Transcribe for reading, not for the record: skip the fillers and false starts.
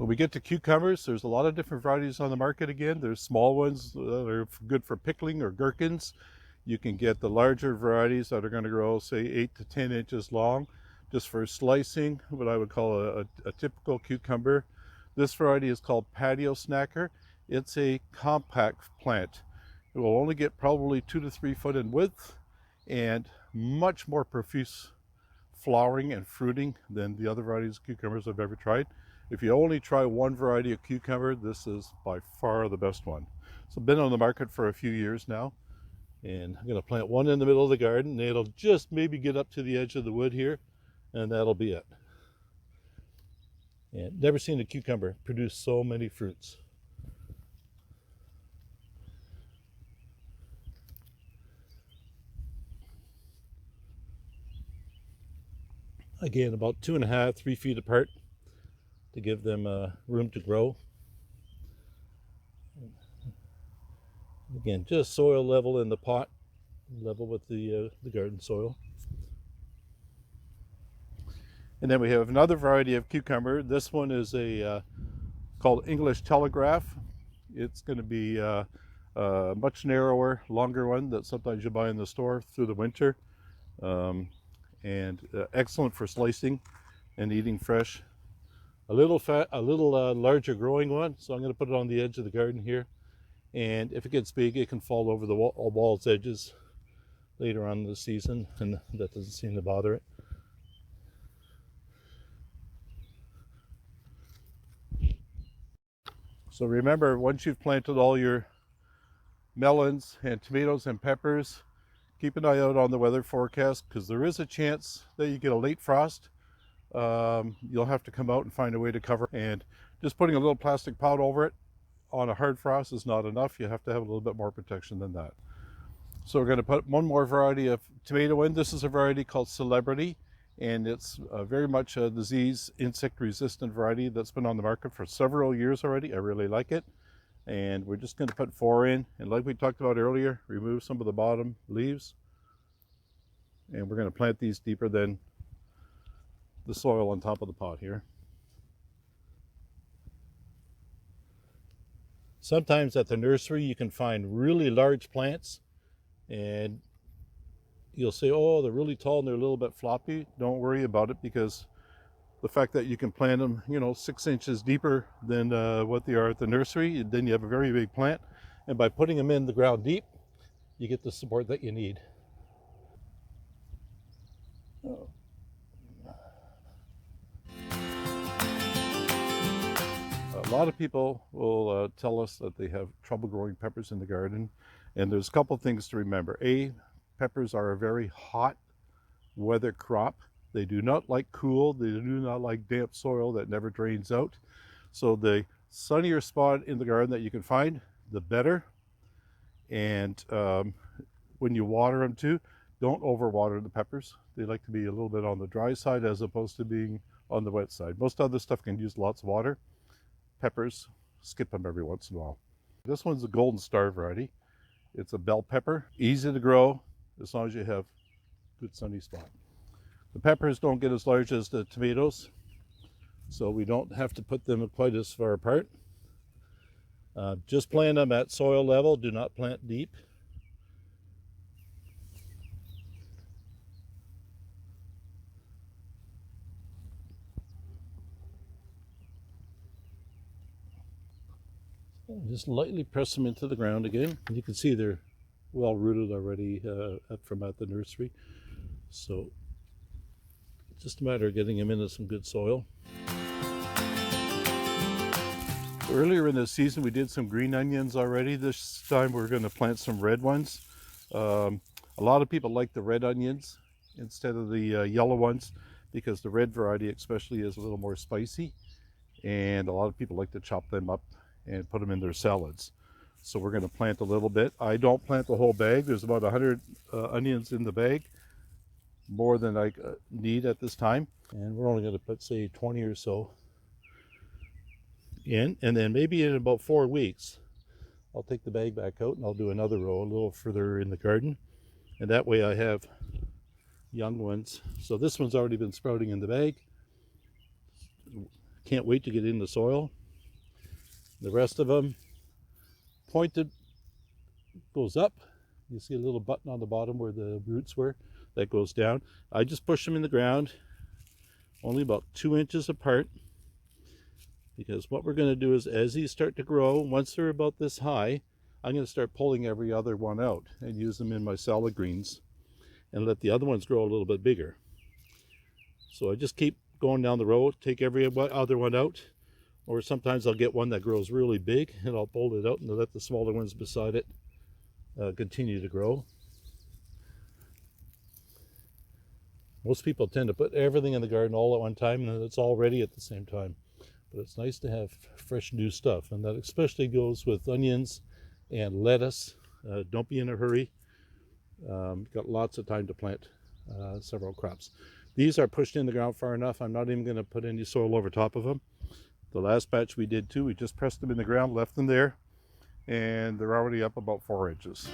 When we get to cucumbers, there's a lot of different varieties on the market again. There's small ones that are good for pickling or gherkins. You can get the larger varieties that are going to grow, say, 8 to 10 inches long, just for slicing, what I would call a typical cucumber. This variety is called patio snacker. It's a compact plant. It will only get probably 2 to 3 foot in width and much more profuse flowering and fruiting than the other varieties of cucumbers I've ever tried. If you only try one variety of cucumber, this is by far the best one. So been on the market for a few years now, and I'm going to plant one in the middle of the garden. It'll just maybe get up to the edge of the wood here, and that'll be it. And never seen a cucumber produce so many fruits. Again, about 2.5 to 3 feet apart to give them room to grow. Again, just soil level in the pot, level with the garden soil. And then we have another variety of cucumber. This one is called English Telegraph. It's going to be a much narrower, longer one that sometimes you buy in the store through the winter. And excellent for slicing and eating fresh. A little larger growing one, so I'm going to put it on the edge of the garden here. And if it gets big, it can fall over the wall's edges later on in the season, and that doesn't seem to bother it. So remember, once you've planted all your melons and tomatoes and peppers, keep an eye out on the weather forecast, because there is a chance that you get a late frost. You'll have to come out and find a way to cover, and just putting a little plastic pot over it on a hard frost is not enough. You have to have a little bit more protection than that. So we're going to put one more variety of tomato in. This is a variety called Celebrity, and it's very much a disease insect resistant variety that's been on the market for several years already. I really like it. And we're just going to put 4 in, and like we talked about earlier, remove some of the bottom leaves, and we're going to plant these deeper than the soil on top of the pot here. Sometimes at the nursery you can find really large plants, and you'll say, oh, they're really tall and they're a little bit floppy. Don't worry about it, because the fact that you can plant them, 6 inches deeper than what they are at the nursery, then you have a very big plant. And by putting them in the ground deep, you get the support that you need. A lot of people will tell us that they have trouble growing peppers in the garden. And there's a couple things to remember. Peppers are a very hot weather crop. They do not like cool. They do not like damp soil that never drains out. So the sunnier spot in the garden that you can find, the better. And when you water them too, don't overwater the peppers. They like to be a little bit on the dry side as opposed to being on the wet side. Most other stuff can use lots of water. Peppers, skip them every once in a while. This one's a Golden Star variety. It's a bell pepper, easy to grow as long as you have good sunny spot. The peppers don't get as large as the tomatoes, so we don't have to put them quite as far apart. Just plant them at soil level. Do not plant deep. Just lightly press them into the ground again. And you can see they're well rooted already from at the nursery. So it's just a matter of getting them into some good soil. Earlier in the season we did some green onions already. This time we're going to plant some red ones. A lot of people like the red onions instead of the yellow ones, because the red variety especially is a little more spicy, and a lot of people like to chop them up and put them in their salads. So we're going to plant a little bit. I don't plant the whole bag. There's about 100 onions in the bag, more than I need at this time. And we're only going to put, say, 20 or so in. And then maybe in about 4 weeks, I'll take the bag back out and I'll do another row a little further in the garden. And that way I have young ones. So this one's already been sprouting in the bag. Can't wait to get in the soil. The rest of them pointed, goes up. You see a little button on the bottom where the roots were, that goes down. I just push them in the ground, only about 2 inches apart, because what we're going to do is, as these start to grow, once they're about this high, I'm going to start pulling every other one out and use them in my salad greens and let the other ones grow a little bit bigger. So I just keep going down the road, take every other one out, or sometimes I'll get one that grows really big and I'll pull it out and let the smaller ones beside it continue to grow. Most people tend to put everything in the garden all at one time and it's all ready at the same time. But it's nice to have fresh new stuff, and that especially goes with onions and lettuce. Don't be in a hurry. Got lots of time to plant several crops. These are pushed in the ground far enough. I'm not even going to put any soil over top of them. The last batch we did too, we just pressed them in the ground, left them there, and they're already up about 4 inches.